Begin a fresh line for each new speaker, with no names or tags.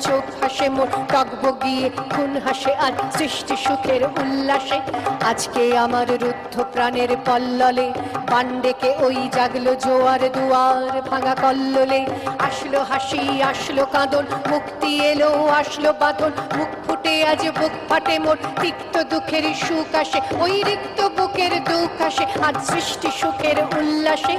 চোখ হাসে মোর টগবগিয়ে, খুন হাসে আজ সৃষ্টি সুখের উল্লাসে। আজকে আমার রুদ্ধ প্রাণের পল্ললে বান ডেকে ওই জাগলো জোয়ার দুয়ার ভাঙা কল্লোলে। আসলো হাসি আসলো কাঁদন, মুক্তি এলো আসলো বাঁধন, মুখ ফুটে আজ বুক ফাটে মোর, তিক্ত দুঃখের সুখ আসে, ওই রিক্ত বুকের দুঃখ আসে আজ সৃষ্টি সুখের উল্লাসে।